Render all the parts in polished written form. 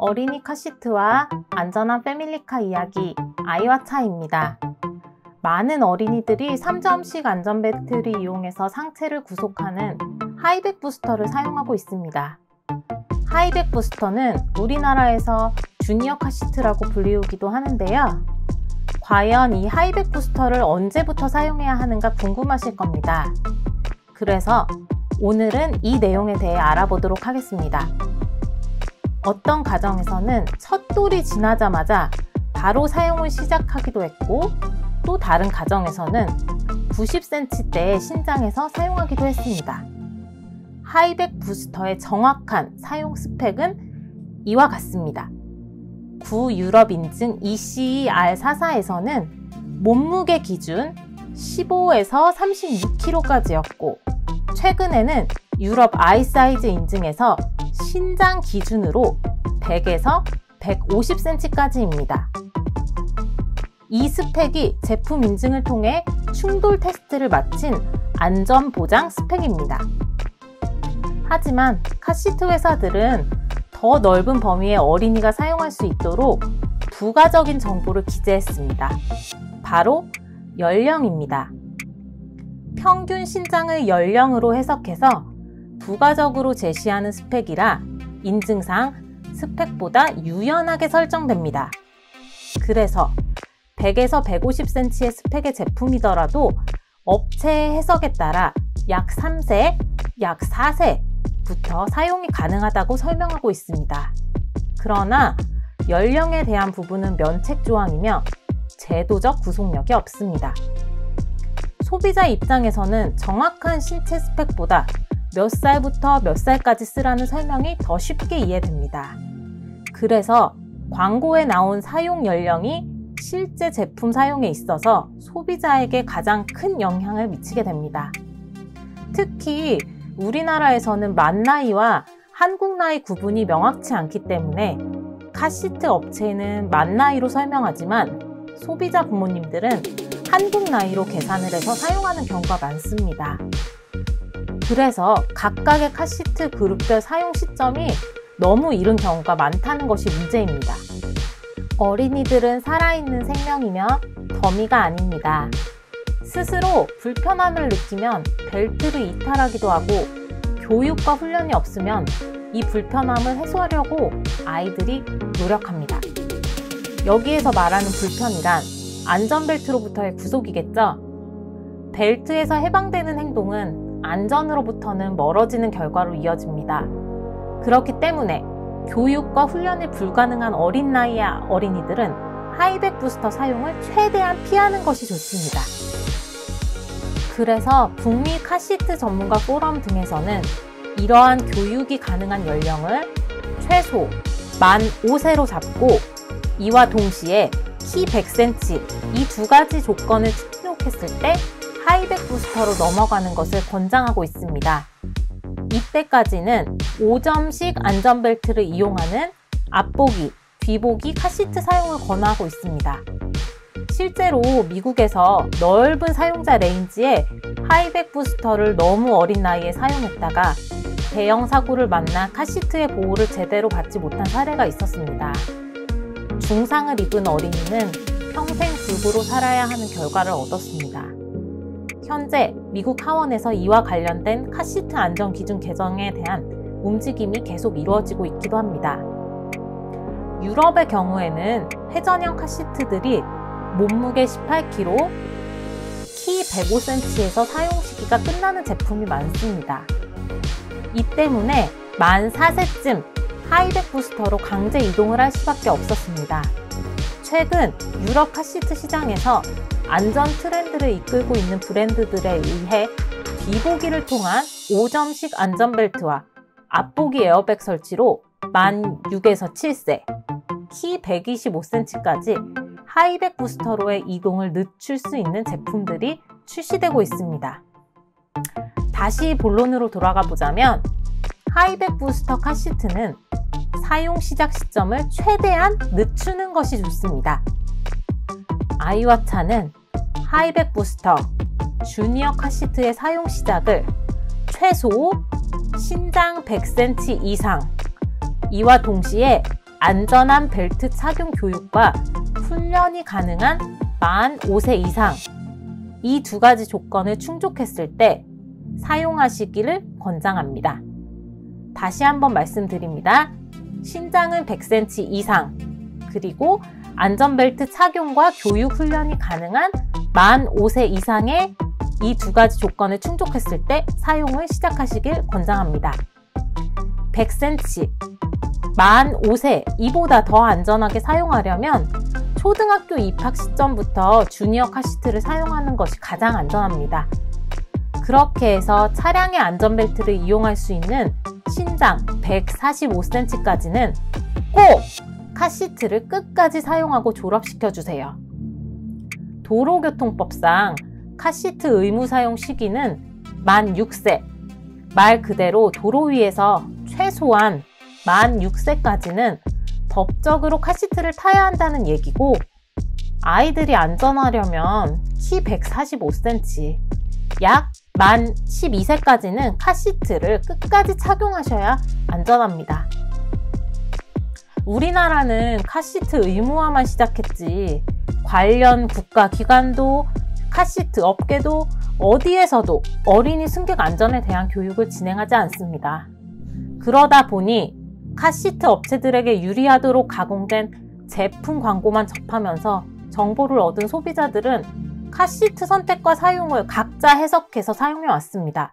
어린이 카시트와 안전한 패밀리카 이야기 아이와 차입니다. 많은 어린이들이 3점식 안전벨트를 이용해서 상체를 구속하는 하이백 부스터를 사용하고 있습니다. 하이백 부스터는 우리나라에서 주니어 카시트라고 불리우기도 하는데요. 과연 이 하이백 부스터를 언제부터 사용해야 하는가 궁금하실 겁니다. 그래서 오늘은 이 내용에 대해 알아보도록 하겠습니다. 어떤 가정에서는 첫 돌이 지나자마자 바로 사용을 시작하기도 했고, 또 다른 가정에서는 90cm대의 신장에서 사용하기도 했습니다. 하이백 부스터의 정확한 사용 스펙은 이와 같습니다. 구유럽 인증 ECE R44에서는 몸무게 기준 15에서 36kg까지였고, 최근에는 유럽 아이사이즈 인증에서 신장 기준으로 100에서 150cm까지입니다. 이 스펙이 제품 인증을 통해 충돌 테스트를 마친 안전보장 스펙입니다. 하지만 카시트 회사들은 더 넓은 범위의 어린이가 사용할 수 있도록 부가적인 정보를 기재했습니다. 바로 연령입니다. 평균 신장의 연령으로 해석해서 부가적으로 제시하는 스펙이라 인증상 스펙보다 유연하게 설정됩니다. 그래서 100에서 150cm의 스펙의 제품이더라도 업체의 해석에 따라 약 3세, 약 4세부터 사용이 가능하다고 설명하고 있습니다. 그러나 연령에 대한 부분은 면책 조항이며 제도적 구속력이 없습니다. 소비자 입장에서는 정확한 신체 스펙보다 몇 살부터 몇 살까지 쓰라는 설명이 더 쉽게 이해됩니다. 그래서 광고에 나온 사용 연령이 실제 제품 사용에 있어서 소비자에게 가장 큰 영향을 미치게 됩니다. 특히 우리나라에서는 만 나이와 한국 나이 구분이 명확치 않기 때문에 카시트 업체는 만 나이로 설명하지만 소비자 부모님들은 한국 나이로 계산을 해서 사용하는 경우가 많습니다. 그래서 각각의 카시트 그룹별 사용 시점이 너무 이른 경우가 많다는 것이 문제입니다. 어린이들은 살아있는 생명이며 더미가 아닙니다. 스스로 불편함을 느끼면 벨트를 이탈하기도 하고, 교육과 훈련이 없으면 이 불편함을 해소하려고 아이들이 노력합니다. 여기에서 말하는 불편이란 안전벨트로부터의 구속이겠죠? 벨트에서 해방되는 행동은 안전으로부터는 멀어지는 결과로 이어집니다. 그렇기 때문에 교육과 훈련이 불가능한 어린 나이의 어린이들은 하이백 부스터 사용을 최대한 피하는 것이 좋습니다. 그래서 북미 카시트 전문가 포럼 등에서는 이러한 교육이 가능한 연령을 최소 만 5세로 잡고, 이와 동시에 키 100cm 이 두 가지 조건을 충족했을 때 하이백 부스터로 넘어가는 것을 권장하고 있습니다. 이때까지는 5점식 안전벨트를 이용하는 앞보기, 뒤보기 카시트 사용을 권하고 있습니다. 실제로 미국에서 넓은 사용자 레인지에 하이백 부스터를 너무 어린 나이에 사용했다가 대형 사고를 만나 카시트의 보호를 제대로 받지 못한 사례가 있었습니다. 중상을 입은 어린이는 평생 불구로 살아야 하는 결과를 얻었습니다. 현재 미국 하원에서 이와 관련된 카시트 안전 기준 개정에 대한 움직임이 계속 이루어지고 있기도 합니다. 유럽의 경우에는 회전형 카시트들이 몸무게 18kg, 키 105cm에서 사용 시기가 끝나는 제품이 많습니다. 이 때문에 만 4세쯤 하이백 부스터로 강제 이동을 할 수밖에 없었습니다. 최근 유럽 카시트 시장에서 안전 트렌드를 이끌고 있는 브랜드들에 의해 뒤보기를 통한 5점식 안전벨트와 앞보기 에어백 설치로 만 6에서 7세, 키 125cm까지 하이백 부스터로의 이동을 늦출 수 있는 제품들이 출시되고 있습니다. 다시 본론으로 돌아가 보자면 하이백 부스터 카시트는 사용 시작 시점을 최대한 늦추는 것이 좋습니다. 아이와 차는 하이백 부스터 주니어 카시트의 사용 시작을 최소 신장 100cm 이상, 이와 동시에 안전한 벨트 착용 교육과 훈련이 가능한 만 5세 이상, 이 두 가지 조건을 충족했을 때 사용하시기를 권장합니다. 다시 한번 말씀드립니다. 신장은 100cm 이상, 그리고 안전벨트 착용과 교육 훈련이 가능한 만 5세 이상의 이 두 가지 조건을 충족했을 때 사용을 시작하시길 권장합니다. 100cm, 만 5세, 이보다 더 안전하게 사용하려면 초등학교 입학 시점부터 주니어 카시트를 사용하는 것이 가장 안전합니다. 그렇게 해서 차량의 안전벨트를 이용할 수 있는 신장 145cm까지는 꼭 카시트를 끝까지 사용하고 졸업시켜주세요. 도로교통법상 카시트 의무 사용 시기는 만 6세, 말 그대로 도로 위에서 최소한 만 6세까지는 법적으로 카시트를 타야 한다는 얘기고, 아이들이 안전하려면 키 145cm, 약 만 12세까지는 카시트를 끝까지 착용하셔야 안전합니다. 우리나라는 카시트 의무화만 시작했지 관련 국가기관도 카시트 업계도 어디에서도 어린이 승객 안전에 대한 교육을 진행하지 않습니다. 그러다 보니 카시트 업체들에게 유리하도록 가공된 제품 광고만 접하면서 정보를 얻은 소비자들은 카시트 선택과 사용을 각자 해석해서 사용해 왔습니다.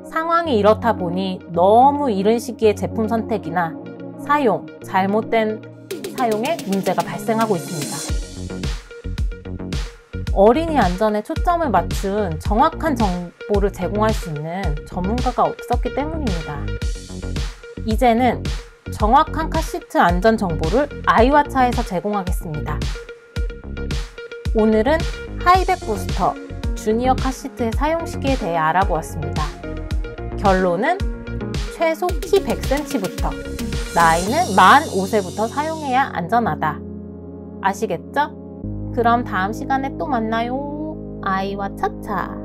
상황이 이렇다 보니 너무 이른 시기에 제품 선택이나 사용, 잘못된 사용에 문제가 발생하고 있습니다. 어린이 안전에 초점을 맞춘 정확한 정보를 제공할 수 있는 전문가가 없었기 때문입니다. 이제는 정확한 카시트 안전 정보를 아이와차에서 제공하겠습니다. 오늘은 하이백 부스터, 주니어 카시트의 사용 시기에 대해 알아보았습니다. 결론은 최소 키 100cm부터, 나이는 만 5세부터 사용해야 안전하다. 아시겠죠? 그럼 다음 시간에 또 만나요. 아이와 차차.